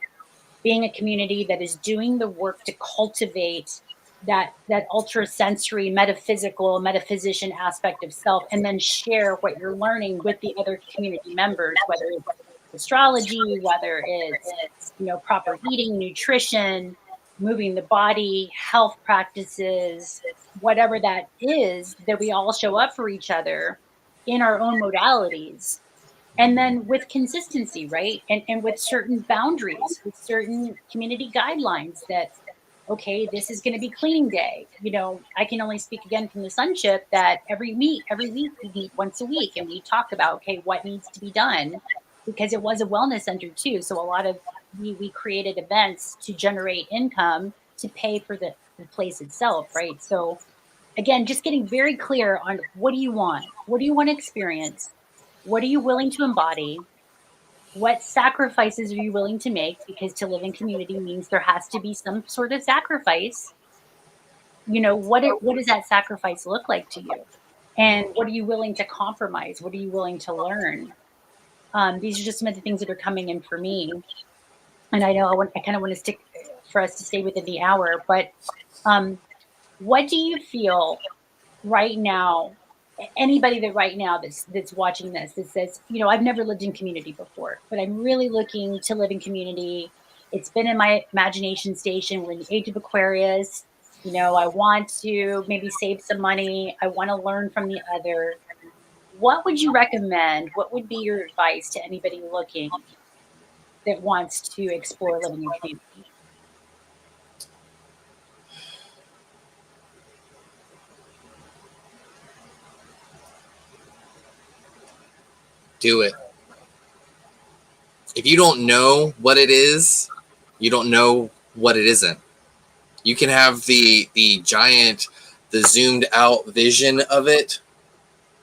being a community that is doing the work to cultivate that ultra sensory metaphysical metaphysician aspect of self, and then share what you're learning with the other community members, whether it's astrology, whether it's, proper eating, nutrition, moving the body, health practices, whatever that is, that we all show up for each other in our own modalities, and then with consistency, right? And with certain boundaries, with certain community guidelines, that, okay, this is going to be cleaning day. I can only speak again from the sunship, that every week we meet once a week, and we talk about, okay, what needs to be done, because it was a wellness center too. So a lot of, we created events to generate income to pay for the place itself, right? So again, just getting very clear on, what do you want? What do you want to experience? What are you willing to embody? What sacrifices are you willing to make? Because to live in community means there has to be some sort of sacrifice. What does that sacrifice look like to you? And what are you willing to compromise? What are you willing to learn? These are just some of the things that are coming in for me. And I know I kind of want to stick for us to stay within the hour, but um, what do you feel right now, anybody that right now that's watching this, that says, I've never lived in community before, but I'm really looking to live in community. It's been in my imagination station. We're in the age of Aquarius. I want to maybe save some money. I want to learn from the other. What would you recommend? What would be your advice to anybody looking that wants to explore living in community? Do it. If you don't know what it is, you don't know what it isn't. You can have the giant, the zoomed out vision of it,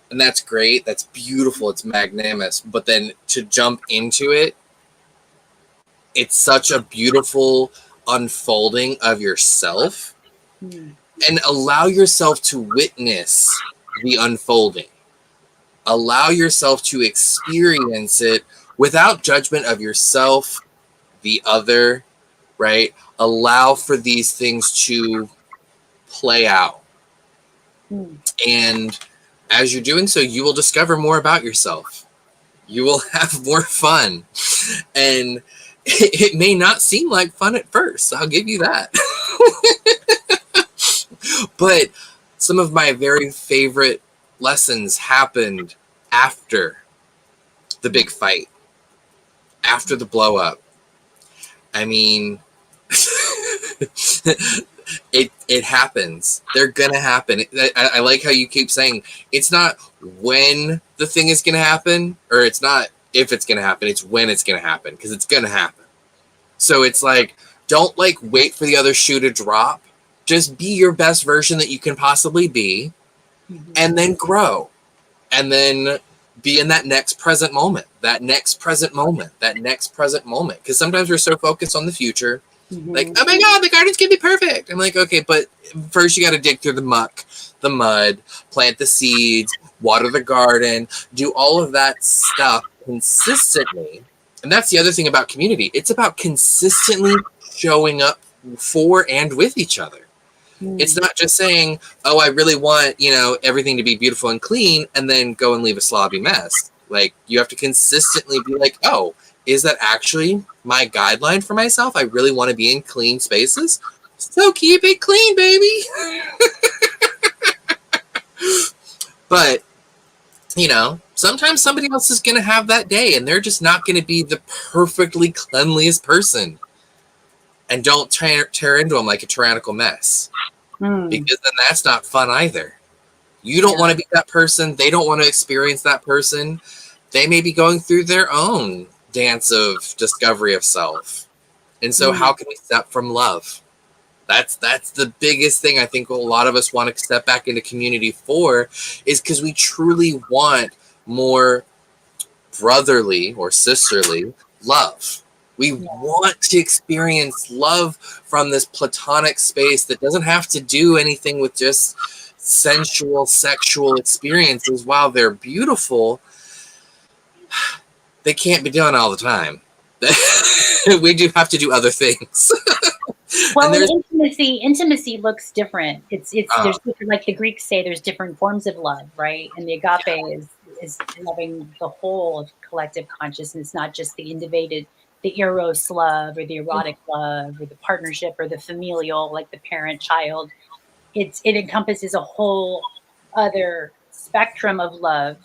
and that's great. That's beautiful. It's magnanimous. But then to jump into it, it's such a beautiful unfolding of yourself, and allow yourself to witness the unfolding. Allow yourself to experience it without judgment of yourself, the other, right? Allow for these things to play out. And as you're doing so, you will discover more about yourself. You will have more fun. And it may not seem like fun at first. I'll give you that. But some of my very favorite lessons happened after the big fight, after the blow up. I mean, it happens. They're gonna happen. I like how you keep saying it's not when the thing is gonna happen, or it's not if it's gonna happen. It's when it's gonna happen, because it's gonna happen. So it's like, don't like wait for the other shoe to drop. Just be your best version that you can possibly be, and then grow, and then be in that next present moment, that next present moment, that next present moment. Because sometimes we're so focused on the future, Like, oh my God, the garden's gonna be perfect. I'm like, okay, but first you got to dig through the muck, the mud, plant the seeds, water the garden, do all of that stuff consistently. And that's the other thing about community. It's about consistently showing up for and with each other. It's not just saying, oh, I really want, everything to be beautiful and clean, and then go and leave a slobby mess. Like, you have to consistently be like, oh, is that actually my guideline for myself? I really want to be in clean spaces. So keep it clean, baby. But, sometimes somebody else is going to have that day, and they're just not going to be the perfectly cleanliest person. And don't tear into them like a tyrannical mess. Because then that's not fun either. You don't want to be that person. They don't want to experience that person. They may be going through their own dance of discovery of self. And so how can we step from love? That's the biggest thing I think a lot of us want to step back into community for, is because we truly want more brotherly or sisterly love. We want to experience love from this platonic space that doesn't have to do anything with just sensual, sexual experiences. While they're beautiful, they can't be done all the time. We do have to do other things. Well, intimacy looks different. It's there's different, like the Greeks say, there's different forms of love, right? And the agape is loving the whole of collective consciousness, not just the individual, the eros love or the erotic love or the partnership or the familial, like the parent-child. It encompasses a whole other spectrum of love,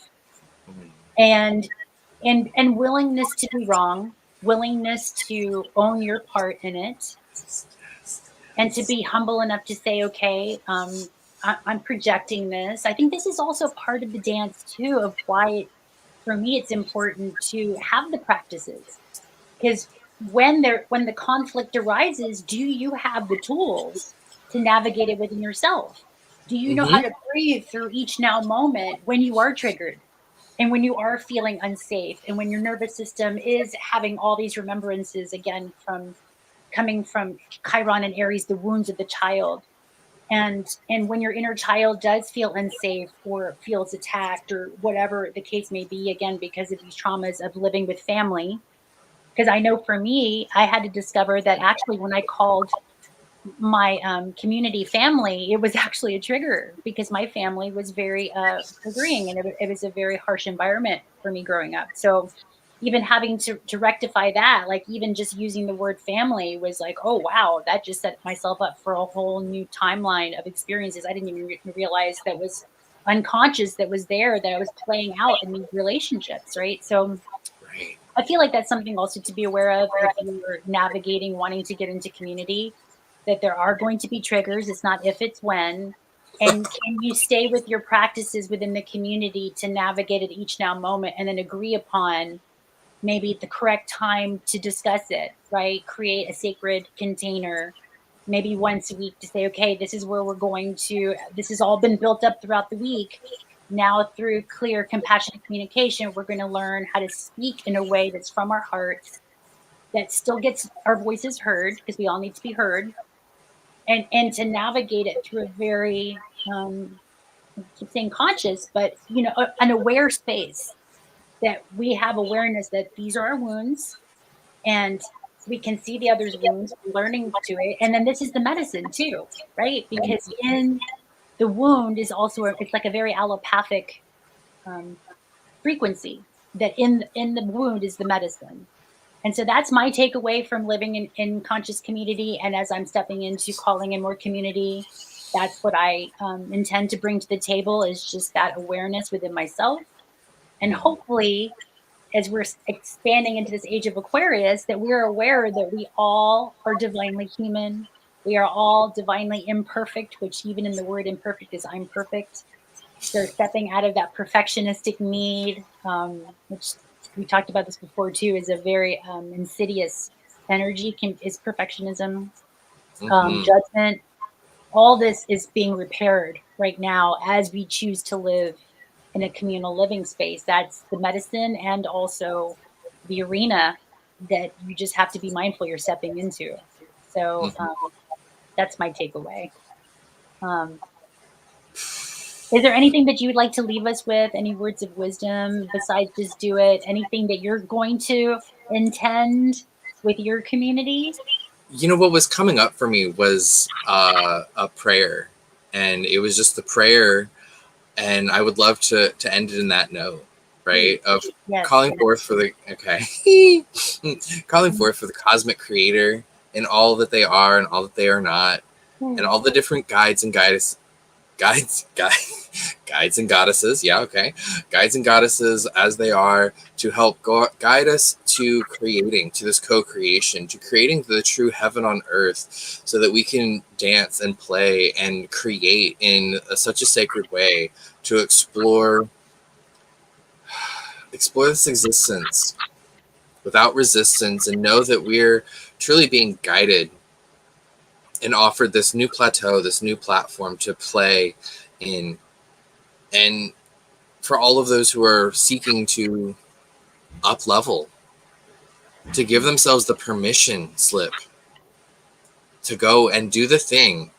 and willingness to be wrong, willingness to own your part in it, and to be humble enough to say, okay, I'm projecting this. I think this is also part of the dance too, of why, for me, it's important to have the practices. Because when the conflict arises, do you have the tools to navigate it within yourself? Do you know how to breathe through each now moment when you are triggered and when you are feeling unsafe and when your nervous system is having all these remembrances again coming from Chiron and Aries, the wounds of the child. And when your inner child does feel unsafe or feels attacked or whatever the case may be, again, because of these traumas of living with family. Because I know for me, I had to discover that actually when I called my community family, it was actually a trigger because my family was very agreeing, and it was a very harsh environment for me growing up. So even having to rectify that, like even just using the word family was like, oh, wow, that just set myself up for a whole new timeline of experiences. I didn't even realize that was unconscious, that was there, that I was playing out in these relationships, right? So I feel like that's something also to be aware of if you're navigating, wanting to get into community, that there are going to be triggers. It's not if, it's when. And can you stay with your practices within the community to navigate at each now moment and then agree upon maybe the correct time to discuss it, right? Create a sacred container, maybe once a week, to say, okay, this is where we're going to, this has all been built up throughout the week. Now, through clear, compassionate communication, we're going to learn how to speak in a way that's from our hearts, that still gets our voices heard, because we all need to be heard, and to navigate it through a very, I keep saying conscious, but an aware space, that we have awareness that these are our wounds, and we can see the other's wounds, learning to it, and then this is the medicine too, right? Because in the wound is also it's like a very allopathic frequency, that in the wound is the medicine. And so that's my takeaway from living in conscious community. And as I'm stepping into calling in more community, that's what I intend to bring to the table, is just that awareness within myself. And hopefully, as we're expanding into this age of Aquarius, that we're aware that we all are divinely human. We are all divinely imperfect, which even in the word imperfect is I'm perfect. So stepping out of that perfectionistic need, which we talked about this before too, is a very insidious energy, is perfectionism, judgment. All this is being repaired right now as we choose to live in a communal living space. That's the medicine, and also the arena that you just have to be mindful you're stepping into. So that's my takeaway. Is there anything that you would like to leave us with? Any words of wisdom besides just do it? Anything that you're going to intend with your community? You know, what was coming up for me was a prayer, and it was just the prayer, and I would love to end it in that note, right? Of Yes. calling forth for the calling forth for the cosmic creator in all that they are and all that they are not, and all the different guides and guides and goddesses, guides and goddesses as they are, to help guide us to creating, to this co-creation, to creating the true heaven on earth, so that we can dance and play and create in such a sacred way, to explore this existence without resistance, and know that we're truly being guided and offered this new plateau, this new platform to play in. And for all of those who are seeking to up level, to give themselves the permission slip to go and do the thing.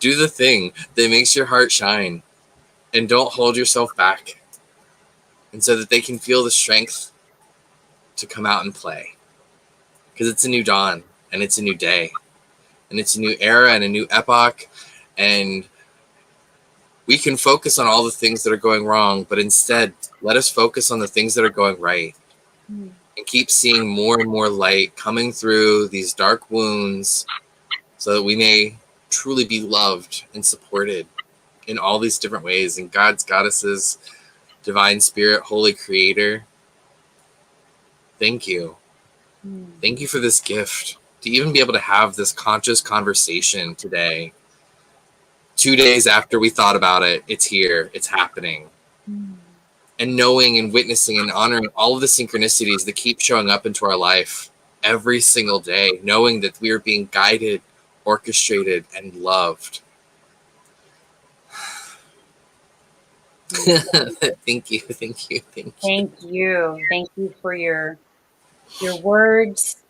Do the thing that makes your heart shine, and don't hold yourself back, and so that they can feel the strength to come out and play, because it's a new dawn, and it's a new day, and it's a new era and a new epoch. And we can focus on all the things that are going wrong, but instead let us focus on the things that are going right, and keep seeing more and more light coming through these dark wounds, so that we may truly be loved and supported in all these different ways. And God's, goddesses, divine spirit, holy creator, thank you. Thank you for this gift, to even be able to have this conscious conversation today. 2 days after we thought about it, it's here, it's happening. And knowing and witnessing and honoring all of the synchronicities that keep showing up into our life every single day, knowing that we are being guided, orchestrated, and loved. Thank you. Thank you. Thank you for your words,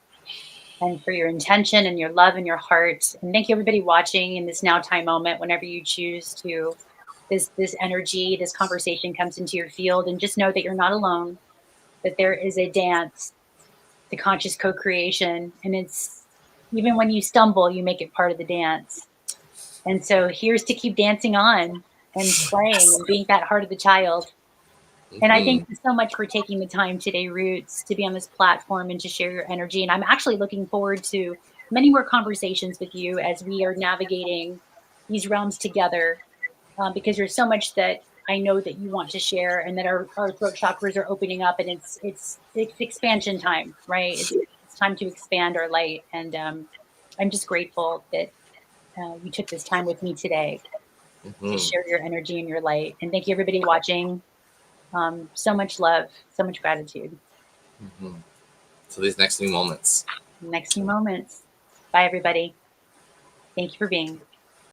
and for your intention and your love and your heart. And thank you, everybody watching in this now time moment, whenever you choose to, this energy, this conversation comes into your field. And just know that you're not alone, that there is a dance, the conscious co-creation. And it's, even when you stumble, you make it part of the dance. And so here's to keep dancing on and playing and being that heart of the child. And I thank you so much for taking the time today, Roots, to be on this platform and to share your energy. And I'm actually looking forward to many more conversations with you as we are navigating these realms together, because there's so much that I know that you want to share, and that our throat chakras are opening up, and it's expansion time, right? It's time to expand our light. And I'm just grateful that you took this time with me today to share your energy and your light. And thank you, everybody watching. So much love, so much gratitude. So these next few moments. Bye, everybody. Thank you for being.